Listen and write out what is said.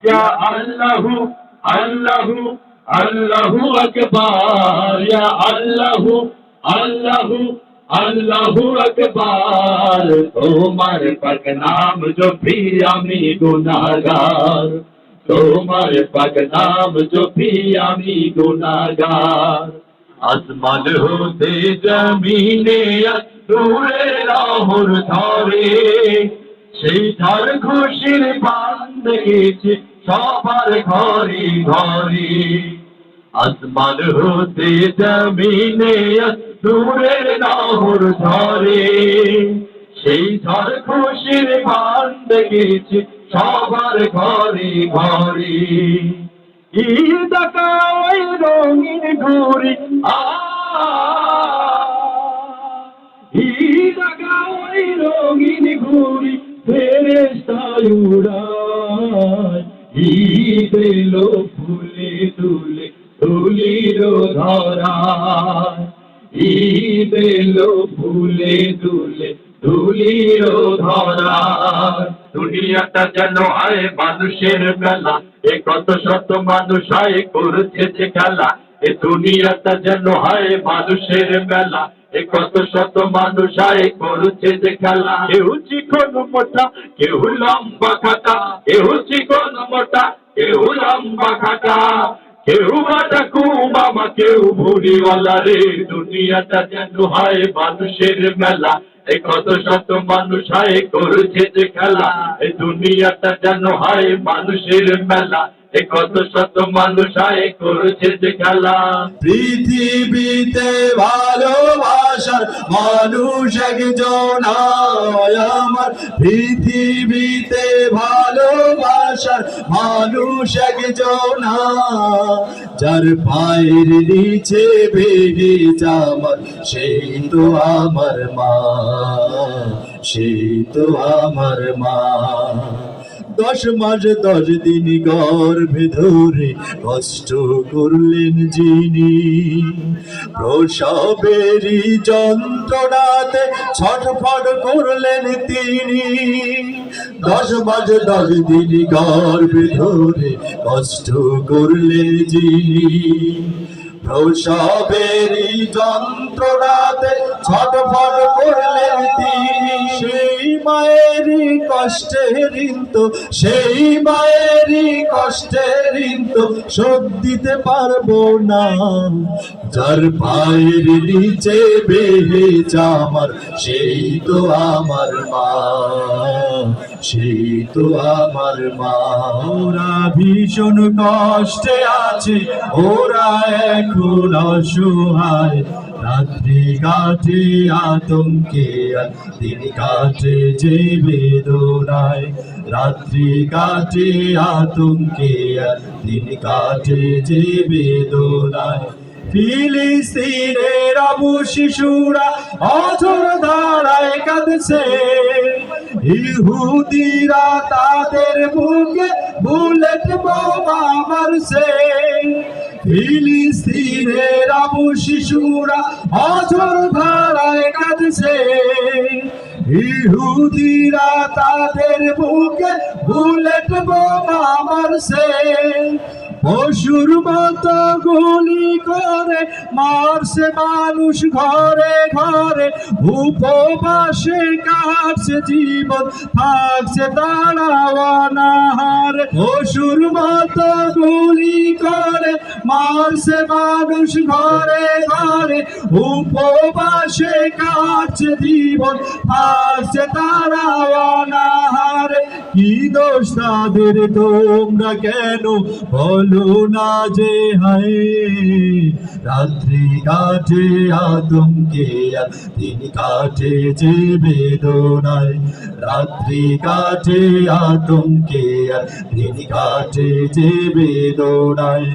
ইয়া আল্লাহু আল্লাহু আল্লাহু আকবার, ইয়া আল্লাহু আল্লাহু আল্লাহু আকবার। তোমার পাক নাম জপি আমি গুনাহগার, তোমার পাক নাম জপি আমি গুনাহগার। আসমান হতে জমিনে নূরে নহর ধরে, সেই ধার খুশির বান দেখেছি সবার ঘরে ঘরে। আসমান হতে জমিনে নূরের নহর ধরে, সেই ঝড় খুশির বান দেখেছি সবার ঘরে ঘরে। ঈদ ওই রঙিন ঘুরি ঈদ ওই রঙিন ঘুরি ফেরেশতা উড়ায়। ঈদ এলো ফুলে তুলে তুলির ধরায়, ঈদ এলো ফুলে তুলে তুলির ধরায়। দুনিয়াটা যেন হয় মানুষের মেলা, এ কত শত মানুষ হয় করছে যে খেলা। এ দুনিয়াটা যেন হয় মানুষের মেলা, এ কত শত মানুষ হয় করছে যে খেলা। কেউ চিকন মোটা, কেউ লম্বা খাটা, কেউ চিকন মোটা, কেউ লম্বা খাটা, কেউ বাটাকু মামা, কেউ ভুড়িওয়ালা রে। দুনিয়াটা যেন হয় মানুষের মেলা, এ কত শত মানুষ হয় করছে যে খেলা। এই দুনিয়াটা যেন হয় মানুষের মেলা, এ কত শত মানুষ হয় করছে যে খেলা। পৃথিবীতে ভালোবাসার মানুষ একজন আমার, পৃথিবীতে ভালোবাসার মানুষ একজন, যার পায়ের নিচে বেগে আমার সেই তো আমার মা, সেই তো আমার মা। 10 মাস 10 দিন গর্ভে ধরে কষ্ট করলেন যিনি, প্রসবেরই যন্ত্রণাতে ছটফট করলেন তিনি। 10 মাস 10 দিন গর্ভে ধরে কষ্ট করলেন যিনি, প্রসবেরই যন্ত্রণাতে ছটফট করলেন তিনি। সেই মায়েরই কষ্টের ঋণ তো, সেই মায়েরই কষ্টের ঋণ তো শোধ দিতে পারবো না। যার পায়ের নিচে বেহেজ আমার সেই তো আমার মা, সেই তো আমার মা। ওরা ভীষণ কষ্টে আছে, ওরা এখন অসহায়, রাত্রি কাটে আতঙ্কে আর দিন কাটে যে বেদনায়, রাত্রি কাটে আতঙ্কে আর দিন কাটে যে বেদনায়। ফিলিস্তিনের আবু শিশুরা অঝোর ধারায় কাঁদছে, ইহুদিরা তাদের বুকে বুলেট বোমা মারছে। ফিলিস্তিনের আবু শিশুরা অঝোর ধারায় কাঁদছে, ইহুদিরা তাদের বুকে বুলেট বোমা মারছে। পশুর মতো গুলি করে মারছে মানুষ ঘরে ঘরে, উপবাসে কাটছে জীবন থাকছে দাঁড়াওয়ানার। পশুর মতো গুলি করে মারছে মানুষ ঘরে ঘরে, উপবাসে কাটছে জীবন থাকছে দাঁড়াওয়ানার। কি দোষ তাদের তোমরা কেন বলো না যে হায়, রাত্রি কাটে আতঙ্কে আর দিন কাটে যে বেদনায়, রাত্রি কাটে আতঙ্কে আর দিন কাটে যে বেদনায়।